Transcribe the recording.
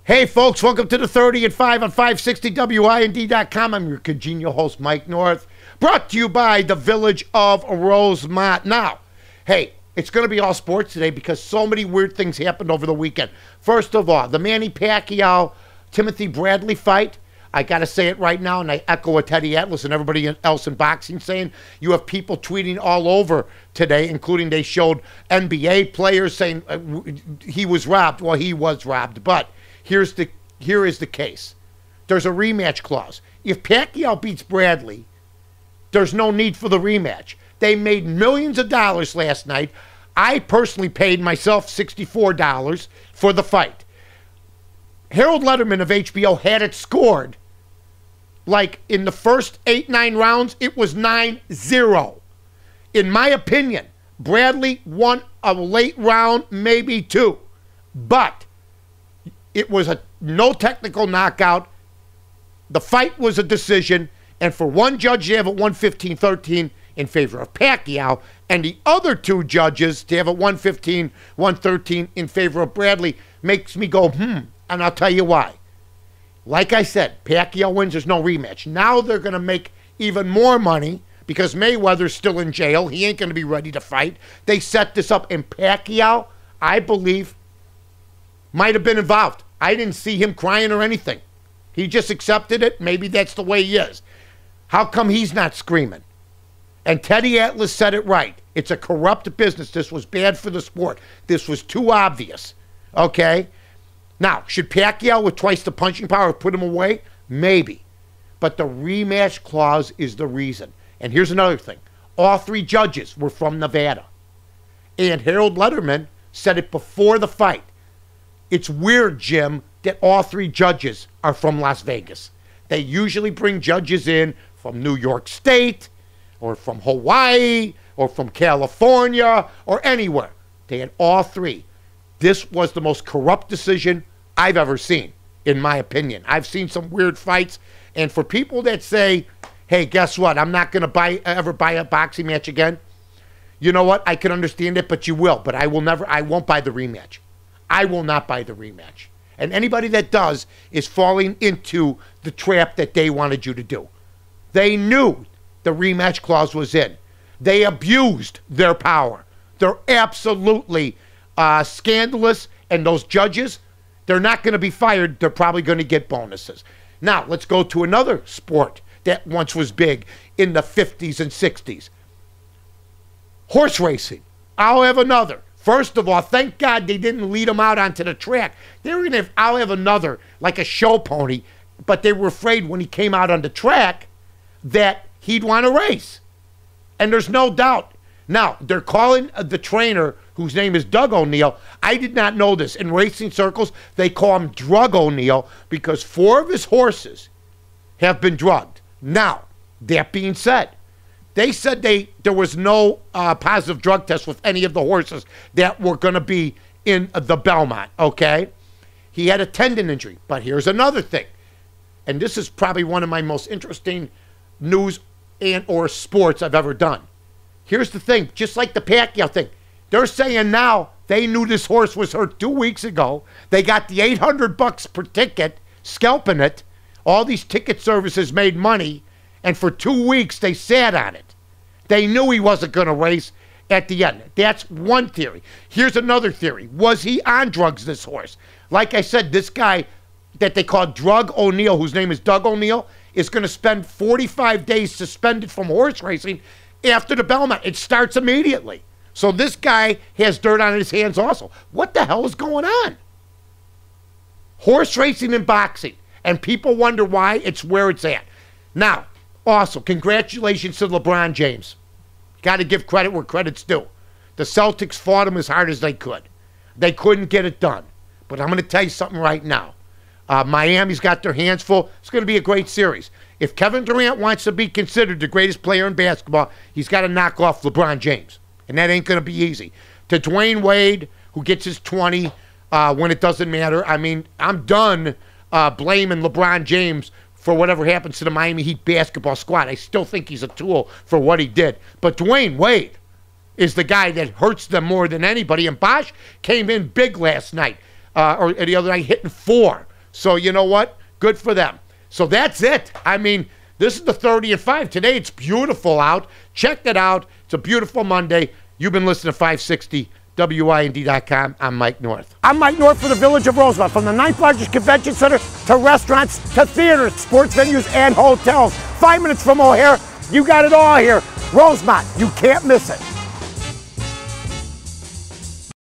Hey, folks, welcome to the 30 at 5 on 560WIND.com. I'm your congenial host, Mike North, brought to you by the Village of Rosemont. Now, hey, it's going to be all sports today because so many weird things happened over the weekend. First of all, the Manny Pacquiao-Timothy Bradley fight. I got to say it right now, and I echo what Teddy Atlas and everybody else in boxing saying. You have people tweeting all over today, including they showed NBA players saying he was robbed. Well, he was robbed, but here is the case. There's a rematch clause. If Pacquiao beats Bradley, there's no need for the rematch. They made millions of dollars last night. I personally paid myself $64 for the fight. Harold Letterman of HBO had it scored. Like in the first 8-9 rounds, it was 9-0. In my opinion, Bradley won a late round, maybe two. But it was a no technical knockout. The fight was a decision. And for one judge to have it 115-13 in favor of Pacquiao, and the other two judges to have it 115-113 in favor of Bradley makes me go, and I'll tell you why. Like I said, Pacquiao wins, there's no rematch. Now they're going to make even more money because Mayweather's still in jail. He ain't going to be ready to fight. They set this up, and Pacquiao, I believe, might have been involved. I didn't see him crying or anything. He just accepted it. Maybe that's the way he is. How come he's not screaming? And Teddy Atlas said it right. It's a corrupt business. This was bad for the sport. This was too obvious. Okay? Now, should Pacquiao with twice the punching power put him away? Maybe. But the rematch clause is the reason. And here's another thing. All three judges were from Nevada. And Harold Letterman said it before the fight. It's weird, Jim, that all three judges are from Las Vegas. They usually bring judges in from New York State or from Hawaii or from California or anywhere. They had all three. This was the most corrupt decision I've ever seen, in my opinion. I've seen some weird fights, and for people that say, hey, guess what? I'm not going to ever buy a boxing match again. You know what? I can understand it, but you will. But I won't buy the rematch. I will not buy the rematch. And anybody that does is falling into the trap that they wanted you to do. They knew the rematch clause was in. They abused their power. They're absolutely scandalous. And those judges, they're not going to be fired. They're probably going to get bonuses. Now, let's go to another sport that once was big in the 50s and 60s. Horse racing. I'll have another. First of all, thank God they didn't lead him out onto the track. They were going to have, I'll have another, like a show pony, but they were afraid when he came out on the track that he'd want to race. And there's no doubt. Now, they're calling the trainer, whose name is Doug O'Neill. I did not know this. In racing circles, they call him Drug O'Neill because 4 of his horses have been drugged. Now, that being said, they said there was no positive drug test with any of the horses that were going to be in the Belmont, okay? He had a tendon injury. But here's another thing. And this is probably one of my most interesting news and or sports I've ever done. Here's the thing. Just like the Pacquiao thing. They're saying now they knew this horse was hurt 2 weeks ago. They got the $800 per ticket, scalping it. All these ticket services made money. And for 2 weeks, they sat on it. They knew he wasn't going to race at the end. That's one theory. Here's another theory. Was he on drugs, this horse? Like I said, this guy that they call Drug O'Neill, whose name is Doug O'Neill, is going to spend 45 days suspended from horse racing after the Belmont. It starts immediately. So this guy has dirt on his hands also. What the hell is going on? Horse racing and boxing. And people wonder why. It's where it's at. Now, also, congratulations to LeBron James. Got to give credit where credit's due. The Celtics fought him as hard as they could. They couldn't get it done. But I'm going to tell you something right now. Miami's got their hands full. It's going to be a great series. If Kevin Durant wants to be considered the greatest player in basketball, he's got to knock off LeBron James. And that ain't going to be easy. To Dwayne Wade, who gets his 20 when it doesn't matter. I mean, I'm done blaming LeBron James for whatever happens to the Miami Heat basketball squad. I still think he's a tool for what he did. But Dwayne Wade is the guy that hurts them more than anybody. And Bosh came in big last night, or the other night, hitting 4. So you know what? Good for them. So that's it. I mean, this is the 30 at 5. Today it's beautiful out. Check it out. It's a beautiful Monday. You've been listening to 560 WIND.com. I'm Mike North. I'm Mike North for the Village of Rosemont. From the 9th largest convention center to restaurants to theaters, sports venues, and hotels. 5 minutes from O'Hare. You got it all here. Rosemont. You can't miss it.